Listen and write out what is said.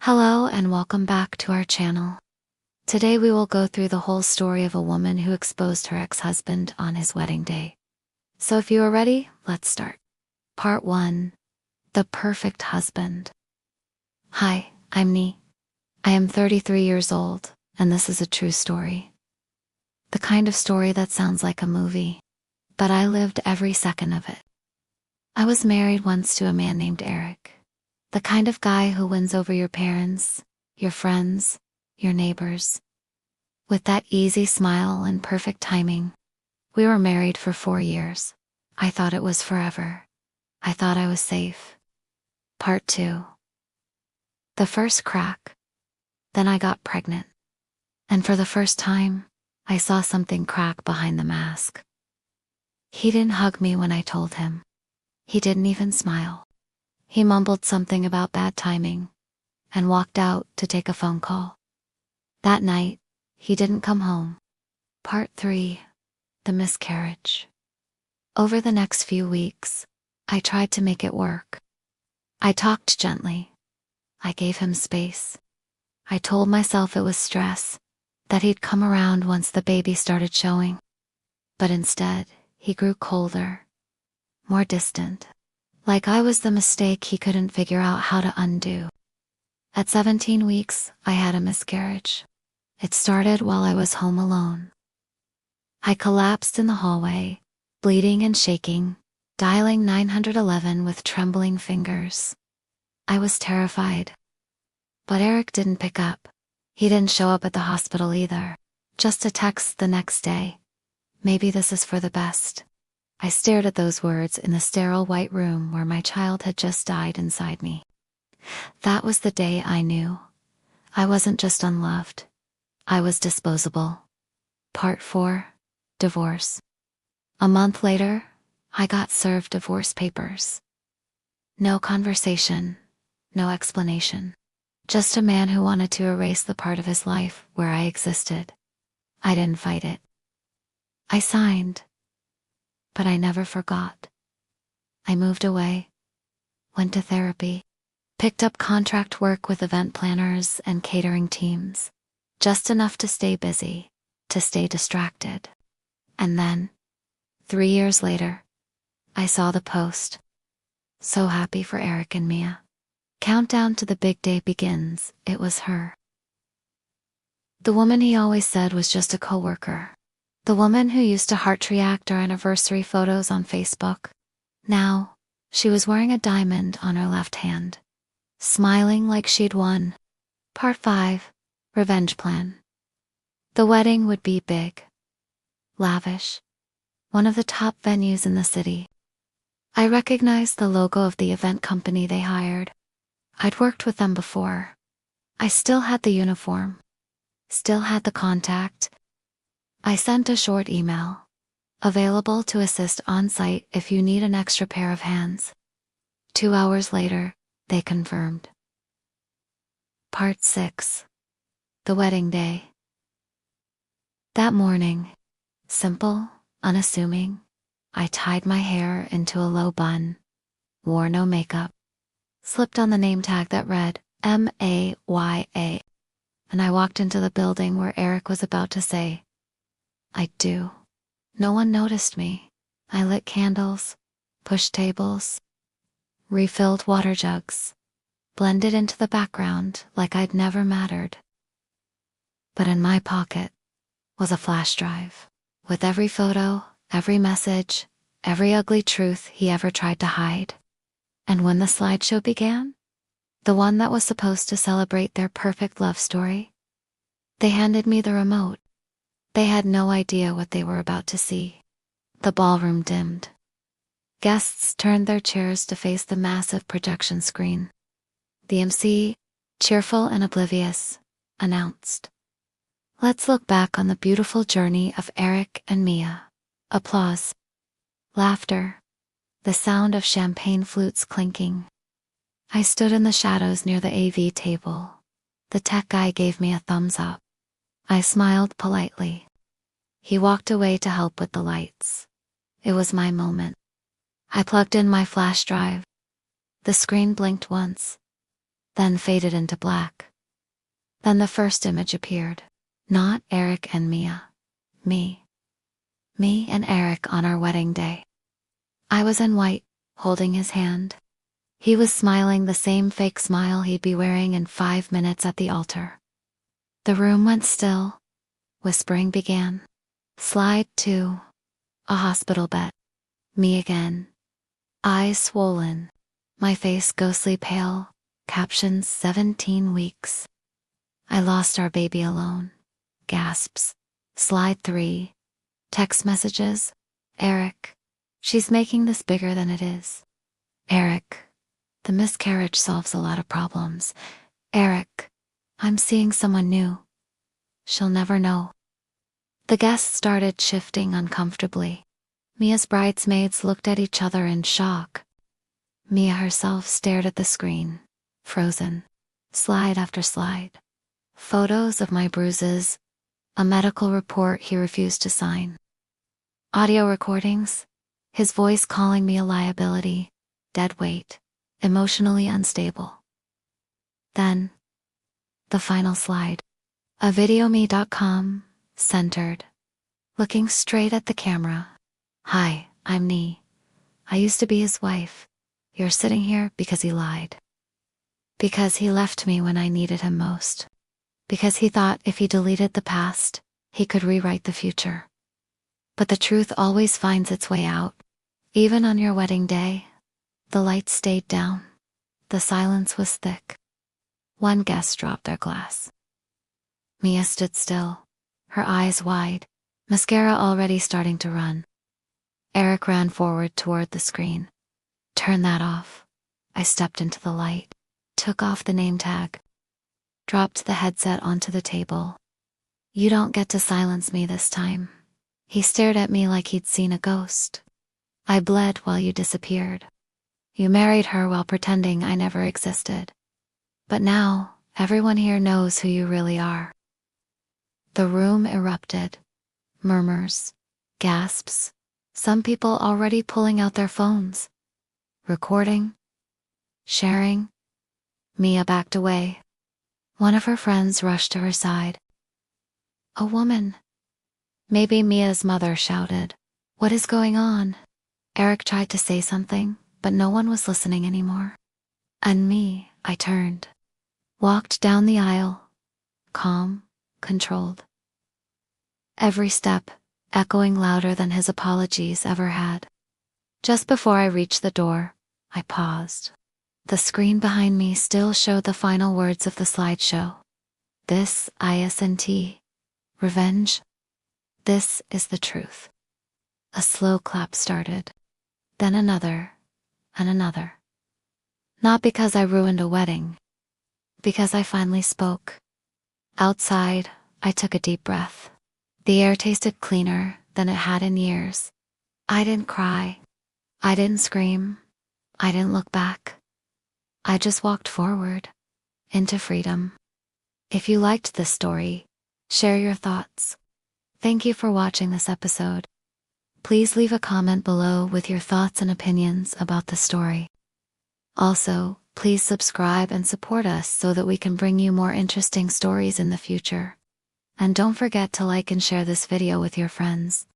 Hello and welcome back to our channel. Today we will go through the whole story of a woman who exposed her ex-husband on his wedding day. So if you are ready, let's start. Part 1. The Perfect Husband. Hi, I'm Nee. I am 33 years old, and this is a true story. The kind of story that sounds like a movie, but I lived every second of it. I was married once to a man named Eric. The kind of guy who wins over your parents, your friends, your neighbors. With that easy smile and perfect timing. We were married for 4 years. I thought it was forever. I thought I was safe. Part 2. The first crack. Then I got pregnant. And for the first time, I saw something crack behind the mask. He didn't hug me when I told him. He didn't even smile. He mumbled something about bad timing and walked out to take a phone call. That night, he didn't come home. Part 3. The Miscarriage. Over the next few weeks, I tried to make it work. I talked gently. I gave him space. I told myself it was stress, that he'd come around once the baby started showing. But instead, he grew colder, more distant. Like I was the mistake he couldn't figure out how to undo. At 17 weeks, I had a miscarriage. It started while I was home alone. I collapsed in the hallway, bleeding and shaking, dialing 911 with trembling fingers. I was terrified. But Eric didn't pick up. He didn't show up at the hospital either. Just a text the next day. Maybe this is for the best. I stared at those words in the sterile white room where my child had just died inside me. That was the day I knew. I wasn't just unloved. I was disposable. Part 4. Divorce. A month later, I got served divorce papers. No conversation, no explanation. Just a man who wanted to erase the part of his life where I existed. I didn't fight it. I signed. But I never forgot. I moved away, went to therapy, picked up contract work with event planners and catering teams, just enough to stay busy, to stay distracted. And then, 3 years later, I saw the post. So happy for Eric and Mia. Countdown to the big day begins. It was her. The woman he always said was just a coworker. The woman who used to heart react our anniversary photos on Facebook. Now, she was wearing a diamond on her left hand, smiling like she'd won. Part 5. Revenge Plan. The wedding would be big, lavish, one of the top venues in the city. I recognized the logo of the event company they hired. I'd worked with them before. I still had the uniform, still had the contact. I sent a short email. Available to assist on-site if you need an extra pair of hands. 2 hours later, they confirmed. Part 6. The Wedding Day. That morning, simple, unassuming, I tied my hair into a low bun, wore no makeup, slipped on the name tag that read M-A-Y-A, and I walked into the building where Eric was about to say, I do. No one noticed me. I lit candles, pushed tables, refilled water jugs, blended into the background like I'd never mattered. But in my pocket was a flash drive with every photo, every message, every ugly truth he ever tried to hide. And when the slideshow began, the one that was supposed to celebrate their perfect love story, they handed me the remote. They had no idea what they were about to see. The ballroom dimmed. Guests turned their chairs to face the massive projection screen. The MC, cheerful and oblivious, announced, "Let's look back on the beautiful journey of Eric and Mia." Applause. Laughter. The sound of champagne flutes clinking. I stood in the shadows near the AV table. The tech guy gave me a thumbs up. I smiled politely. He walked away to help with the lights. It was my moment. I plugged in my flash drive. The screen blinked once. then faded into black. Then the first image appeared. Not Eric and Mia. Me. Me and Eric on our wedding day. I was in white, holding his hand. He was smiling the same fake smile he'd be wearing in 5 minutes at the altar. The room went still. Whispering began. Slide 2. A hospital bed. Me again. Eyes swollen. My face ghostly pale. Captions 17 weeks. I lost our baby alone. Gasps. Slide 3. Text messages. Eric. She's making this bigger than it is. Eric. The miscarriage solves a lot of problems. Eric. I'm seeing someone new. She'll never know. The guests started shifting uncomfortably. Mia's bridesmaids looked at each other in shock. Mia herself stared at the screen, frozen. Slide after slide. Photos of my bruises. A medical report he refused to sign. Audio recordings. His voice calling me a liability. Dead weight. Emotionally unstable. Then, the final slide. A videome.com, centered. Looking straight at the camera. Hi, I'm Nee. I used to be his wife. You're sitting here because he lied. Because he left me when I needed him most. Because he thought if he deleted the past, he could rewrite the future. But the truth always finds its way out. Even on your wedding day, the lights stayed down. The silence was thick. One guest dropped their glass. Mia stood still, her eyes wide, mascara already starting to run. Eric ran forward toward the screen. Turn that off. I stepped into the light, took off the name tag, dropped the headset onto the table. You don't get to silence me this time. He stared at me like he'd seen a ghost. I bled while you disappeared. You married her while pretending I never existed. But now, everyone here knows who you really are. The room erupted. Murmurs. Gasps. Some people already pulling out their phones. Recording. Sharing. Mia backed away. One of her friends rushed to her side. A woman. Maybe Mia's mother shouted. What is going on? Eric tried to say something, but no one was listening anymore. And me, I turned. Walked down the aisle. Calm, controlled. Every step, echoing louder than his apologies ever had. Just before I reached the door, I paused. The screen behind me still showed the final words of the slideshow. This ISNT. Revenge. This is the truth. A slow clap started. Then another, and another. Not because I ruined a wedding. Because I finally spoke. Outside, I took a deep breath. The air tasted cleaner than it had in years. I didn't cry. I didn't scream. I didn't look back. I just walked forward. Into freedom. If you liked this story, share your thoughts. Thank you for watching this episode. Please leave a comment below with your thoughts and opinions about the story. Also, please subscribe and support us so that we can bring you more interesting stories in the future. And don't forget to like and share this video with your friends.